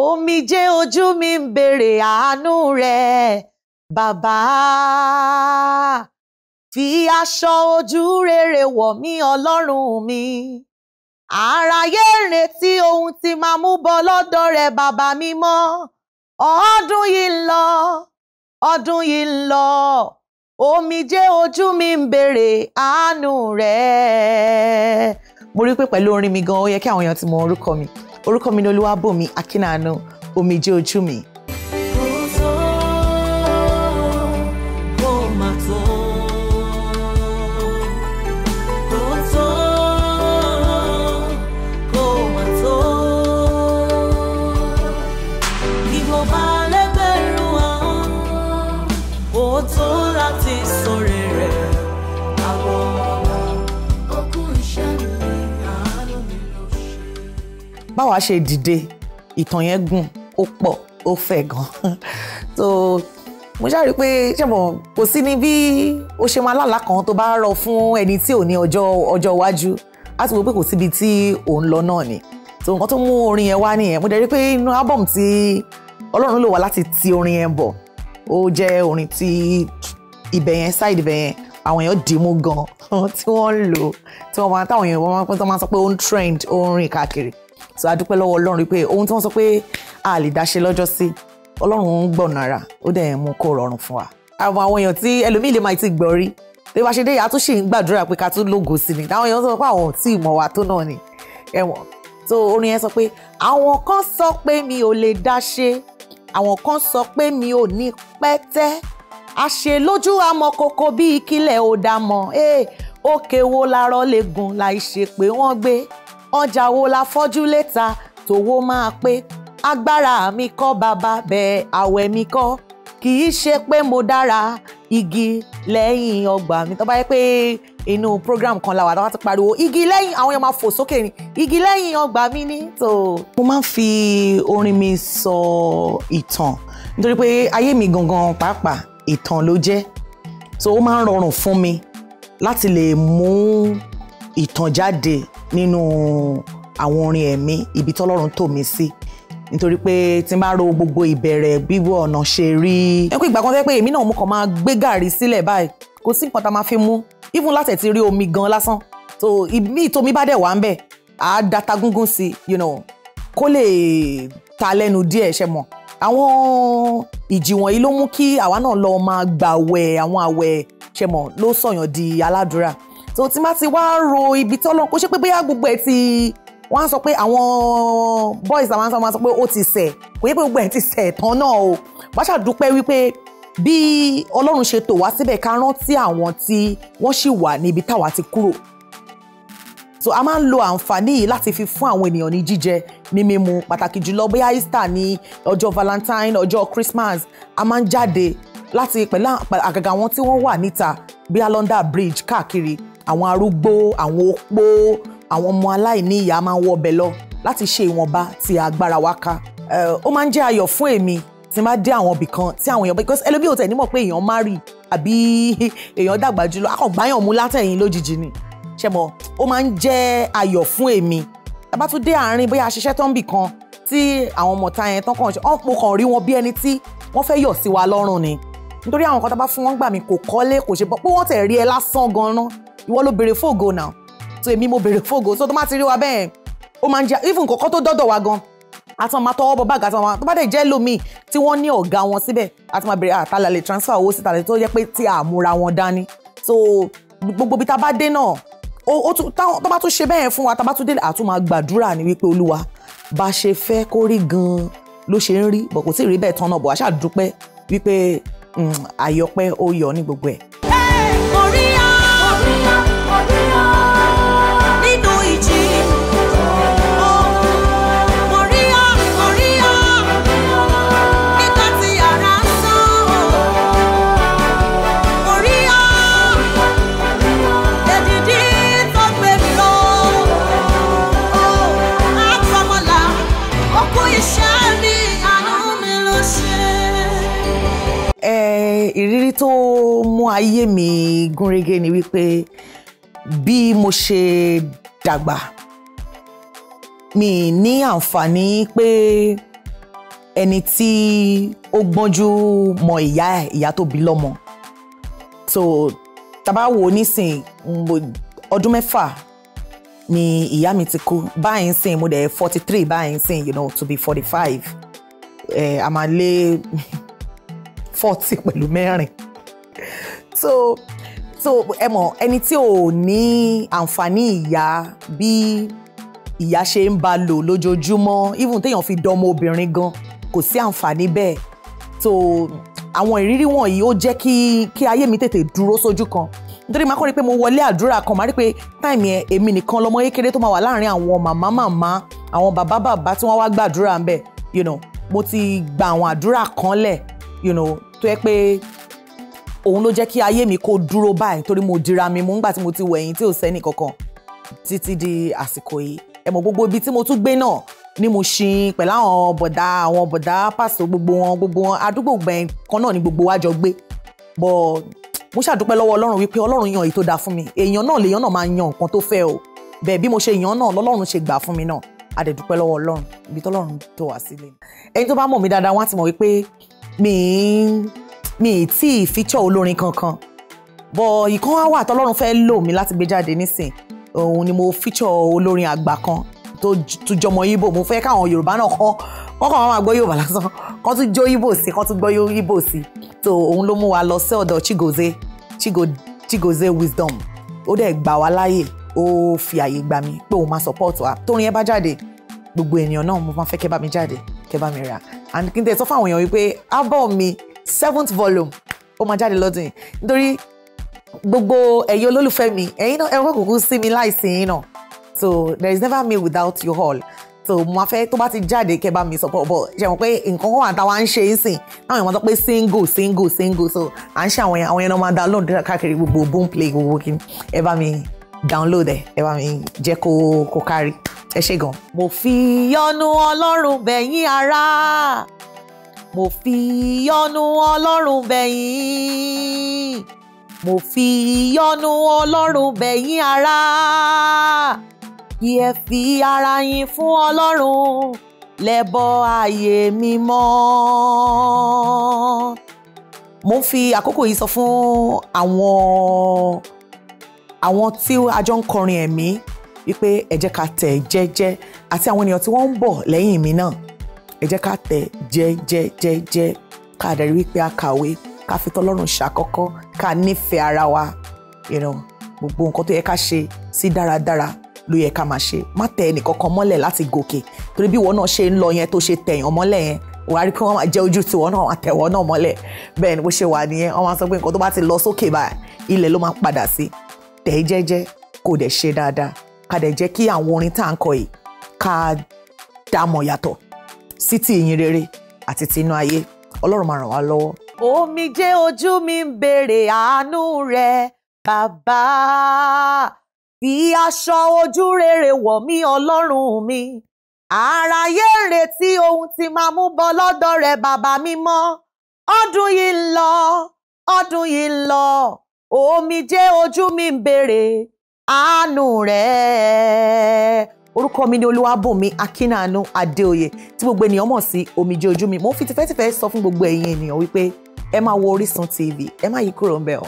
Omije Ojumi ń béèrè àánú rẹ̀, bàbá. Fi aṣọ ojú rere wọ̀ mí Ọlọ́run mi. Aráyé ń retí ohun tí máa mú bọ́ lọ́dọ̀ rẹ̀, bàbá mímọ́. Ọdún yìí ń lọ, ọdún yìí ń lọ. Omije Ojumi ń béèrè àánú rẹ̀. Mo rí pé pẹ̀lú orin mi gan, ó yẹ kí àwọn èèyàn ti mọ orúkọ mi. Orúkọ mi ni Pelu Bunmi Akinnaanu, Omije Ojumi. Báwa ṣe dìde, ìtàn yẹn gùn, ó pọ̀, ó fẹ̀ gan. So mo ṣáà rí pé ṣẹ́mọ̀ kò sí ní bí ó ṣe máa lálàá kan tó bá rọ fún ẹni tí ò ní ọjọ́ iwájú á ti wò pé kò síbi tí òun lọ náà ni. So nǹkan tó mú orin yẹn wá nìyẹn. Mo dẹ̀ rí pé inú album tí Ọlọ́run lò wá láti ti orin yẹn bọ̀, ó jẹ́ orin tí ibẹ̀ yẹn side ibẹ̀ yẹn àwọn èèyàn dìímú gan tí wọ́n ń lò tí wọ́n máa táwọn èèyàn máa sọ pé ó ń trend, ó ń rìn káàkiri. So a dúpẹ́ lọ́wọ́ Ọlọ́run pé ohun tí wọ́n sọ pé a lè dá ṣe lọ́jọ́ sí, Ọlọ́run ń gbọ̀nà ara, ó dẹ̀ mú kó rọrùn fún wa. Àwọn èèyàn tí ẹlòmíì lè máa ti gbọ́ rí, bí wàá ṣe dé, a tún ṣì ń gbàdúrà pé ká tún lógo sí ni. Àwọn èèyàn sọ pé àwọn ò tí ì mọ̀ wá tó náà ni. Ẹ̀wọ̀n. So orin yẹn sọ pé àwọn kan sọ pé mi ò lè dá ṣe, àwọn kan sọ pé mi ò ní pẹ́tẹ́. Àṣẹ lójú àmọ́ kókó bí ìkílẹ̀ ò dá mọ̀. Òkè wo larọ́ lè gùn láì ṣe pé wọ́n gbé. Ọjà wo la fọ́jú léta tówó máa pé. Agbára mi kọ́ bàbá, bẹ́ẹ̀ àwẹ̀ mi kọ́. Kì í ṣe pé mo dára, igi lẹ́yìn ọgbà mi. Tó bá yẹ pé inú program kan la wà tó bá ti pariwo igi lẹ́yìn, àwọn èèyàn máa fò sókè ni. Igi lẹ́yìn ọgbà mi ni. So mo máa ń fi orin mi sọ ìtàn nítorí pé ayé mi gangan pàápàá ìtàn ló jẹ́. So ó máa ń rọrùn fún mi láti lè mú ìtàn jáde nínú àwọn orin ẹ̀mí ibi tọ́lọ́run tò mí sí, nítorí pé tí n bá ro gbogbo ìbẹ̀rẹ̀ bíbọ̀ ọ̀nà ṣe rí. Ẹ kú ìgbà kan fẹ́ pé èmi náà mo kàn máa gbé gàrí sílẹ̀ báyìí, kò sí nǹkan tá a máa fi mú, even láti ti rí omi gan lásán. So ìmí tómi bá dẹ̀ wá ń bẹ̀, á data gúngún sí, kó lè ta lẹ́nu díẹ̀ ṣe mọ̀. Àwọn ìjì wọ̀nyí ló mú kí àwa náà lọ máa gbàwẹ̀, àwọn àwẹ̀ ṣe mọ̀ ló sọ̀yàn di aládùúrà. So tí má ti wá ro ibi tí Ọlọ́run kò ṣe pé bóyá gbogbo ẹ̀ ti wọ́n á sọ pé àwọn boys àwọn máa sọ pé ó ti sẹ̀, kò yẹ pé gbogbo ẹ̀ ti sẹ̀ tán náà o. Wá ṣàdúpẹ́ wípé bí Ọlọ́run ṣe tò wá síbẹ̀ ká rántí àwọn tí wọ́n ṣì wà níbi táwa ti kúrò. So a máa ń lo àǹfààní yìí láti fi fún àwọn ènìyàn ní jíjẹ ní mímu, pàtàkì jùlọ bóyá Easter ní ọjọ́ Valentine, ọjọ́ Christmas, a máa ń jáde láti pẹ̀lú àgàgà àwọn tí wọ́n wà níta bí London Bridge káàkiri, àwọn arúgbó, àwọn opó, àwọn ọmọ aláìní ìyá máa ń wọbẹ̀ lọ láti ṣe ìwọ̀nba tí agbára wa ká. Ó máa ń jẹ́ ayọ̀ fún èmi tí n bá dé àwọn ibì kan tí àwọn èèyàn, because ẹlòmíì ò tẹ̀ ní mọ̀ pé èèyàn marry àbí èèyàn dàgbà jùlọ, akọ̀gbáyàn mú látẹ̀yìn lójijì ni. Ṣé mọ̀, ó máa ń jẹ́ ayọ̀ fún èmi. Tá bá tún dé àárín bóyá aṣiṣẹ́ tó ń bì kan tí àwọn ọmọ ta yẹn tán kàn ṣe, mo kàn rí wọn bí ẹni tí wọ́n fẹ́ yọ̀ sí wa lọ́rùn ni. Nítorí àwọn kan tá bá fún wọn gbà mí kò kọ́lé, kò ṣe pé wọ́n tẹ̀ rí ẹ lásán gan-an. Ìwọ ló béèrè fóògò náà. So èmi mo béèrè fóògò. So tó má ti rí wa bẹ́ẹ̀, ó máa ń jẹ́ even kọ̀ọ̀kan tó dọ́dọ̀ wa gan. Àti wọn máa tọwọ́ bọ báàgì àti wọn tó bá dẹ̀ jẹ́ lómi tí wọ́n ní ọ̀gá wọn síbẹ̀, àti máa béèrè àtàlà lè transfer owó síta tó jẹ́ pé tí àmúra wọn dání. So gbogbo bí tá bá dé náà, tó bá tún ṣe bẹ́ẹ̀ fún wa, tá bá tún dé àtún máa gbàdúrà ní wípé Olúwa bá ṣe fẹ́ kó rí gan ló ṣe ń rí, bọ̀ kò tí ì rí bẹ́ẹ̀ tán náà, bọ̀ àṣà dúpẹ́ wípé àyọpẹ́ ó yọ ní gbogbo ẹ̀. Ìrírí tó mú ayé mi gúnrégé ni wípé bí mo ṣe dàgbà, mi ní àǹfààní pé ẹni tí ó gbọ́njú mọ ìyá tó bí lọ́mọ. So tá bá wò nísìn ọdún 6 ni ìyá mi ti kú. Báyìí nsìn mo dẹ̀ 43 báyìí nsìn, you know, to be 45. A máa lé 40 pẹ̀lú 4. So ẹ mọ̀, ẹni tí ò ní àǹfààní ìyá bí ìyá ṣe ń bá lò lójoojúmọ́, even téèyàn fi dọ́mọ obìnrin gan, kò sí àǹfààní bẹ́ẹ̀. So àwọn ìrírí wọ̀nyí ó jẹ́ kí ayé mi tètè dúró sójú kan. Nítorí máa kọ́ rí pé mo wọlé àdúrà kan, máa rí pé táìmì ẹ̀ èmi nìkan lọmọ kékeré tó máa wà láàrin àwọn màmá àwọn bàbá tí wọ́n wá gbàdúrà ń bẹ̀, you know. Mo ti gba àwọn àdúrà kan lẹ̀, you know, tó yẹ pé òun ló jẹ́ kí ayé mi kó dúró báyìí, torí mo dira mi mú nígbà tí mo ti wẹ̀yìn tí ò sẹ́ni kankan títí di àsìkò yìí. Ẹ mọ̀, gbogbo ibi tí mo tún gbé náà ni mo ṣìn pẹ̀lú àwọn bọ̀dá pásítọ̀ gbogbo wọn àdúgbò gbẹ̀yìn kan náà ni gbogbo wa jọ gbé. But mo ṣàdúpẹ́ lọ́wọ́ Ọlọ́run wípé Ọlọ́run yan èyí tó dáa fún mi. Èèyàn náà lèèyàn náà máa yan nǹkan tó fẹ́ o. Bẹ́ẹ̀ bí mo ṣe yan náà lọ́lọ́run ṣe gbà fún mi náà. A dẹ̀ dúpẹ́ lọ́wọ́ Ọlọ́run ibi tọ́lọ́run tó wá sílé. Ẹni tó bá mọ̀ mí dáadáa wọ́n á ti mọ̀ wípé mi tí feature olórin kankan. But ìkan wá wà tọ́lọ́run fẹ́ lò mí láti gbé jáde nísìn. Òun ni mo feature olórin àgbà kan tó jọmọ Igbo. Mo fẹ́ káwọn Yorùbá náà kọ́ máa gbọ́ Yorùbá lásán, kọ́ tún jó Igbo sí, kọ́ tún gbọ́ Igbo sí. So òun ló mú wa lọ sí ọ̀dọ̀ Chigozie Wisdom. Ó dẹ̀ gbà wá láàyè, ó fi àyè gbà mí pé òun máa support wa. Tórin ẹ bá jáde, gbogbo ènìyàn náà mo máa fẹ́ kẹ́ bá mi jáde, kẹ́ bá mi rà. And kí n tẹ̀ sọ fún àwọn èèyàn wípé album mi 7th volume ó máa jáde lọ́dún yìí. Nítorí gbogbo ẹ̀yin olólùfẹ́ mi, ẹ̀yin náà ẹ̀rọ kòkó sí mi láìsí yín náà. So there is never me without you all. So mo máa fẹ́ tó bá ti jáde kẹ́ bá mi support. But ṣe mọ̀ pé nǹkan kan wà táwa ń ṣe é sìn. Àwọn èèyàn máa sọ pé single. So à ń ṣe àwọn yẹn náà máa download káàkiri gbogbo Boomplay gbogbo kí ẹ bá mi download ẹ bá mi jẹ́ kó kárí. Ẹ ṣé gan. Mo fi yọ́nú Ọlọ́run bẹ̀yín ará. Mo fi yọ́nú Ọlọ́run bẹ̀yín. Mo fi yọ́nú Ọlọ́run bẹ̀yín ará. Kí ẹ fi ara yín fún Ọlọ́run lẹ́bọ ayé mímọ́. Mo fi àkókò yìí sọ fún àwọn tí a jọ ń kọrin ẹ̀mí wípé ẹ jẹ́ ká tẹ̀ jẹ́jẹ́, àti àwọn ènìyàn tí wọ́n ń bọ̀ lẹ́yìn mi náà. Ẹ jẹ́ ká tẹ̀ jẹ́jẹ́, ká dẹ̀ rí wípé a kàwé, ká fi tọ́lọ́run ṣàkọ́kọ́, ká nífẹ̀ẹ́ ara wa, you know, gbogbo nǹkan tó yẹ ká ṣe sí dáradára ló yẹ ká máa ṣe. Má tẹ ẹnìkankan mọ́lẹ̀ láti gòkè, torí bí ìwọ náà ṣe ń lọ yẹn tó ṣe tẹ̀yàn mọ́lẹ̀ yẹn, wà á rí pé wọ́n máa jẹ́ ojú tiwọn náà, wọ́n á tẹ̀wọ́ náà mọ́lẹ̀. Bẹ́ẹ̀ ni bó ṣe wà nìyẹn. Wọ́n máa sọ pé nǹkan tó bá ti lọ sókè báyìí, ilẹ̀ ló máa padà sí. Tẹ̀ jẹ́jẹ́, kò dẹ̀ ṣe dáadáa, ká dẹ̀ jẹ́ kí àwọn orin tá à ń kọ yìí ká dámọ̀ yàtọ̀ sí ti ìyìn rere àti ti inú ayé. Ọlọ́run máa ràn wá lọ́wọ́. Omije ojú mi ń béèrè àánú rẹ, bàbá. Fi aṣọ ojú rere wọ̀ mí Ọlọ́run mi. Aráyé ń retí ohun tí máa mú bọ́ lọ́dọ̀ rẹ, bàbá mímọ́. Ọdún yìí ń lọ. Omije ojú mi ń béèrè àánú rẹ. Orúkọ mi ni Bunmi Akinnaanu Adéoyè, tí gbogbo ènìyàn mọ̀ sí Omije Ojumi. Mo fi tìfẹ́tìfẹ́ sọ fún gbogbo ẹ̀yin ènìyàn wípé ẹ máa wo Orisun TV, ẹ má yí kúrò ńbẹ̀ o.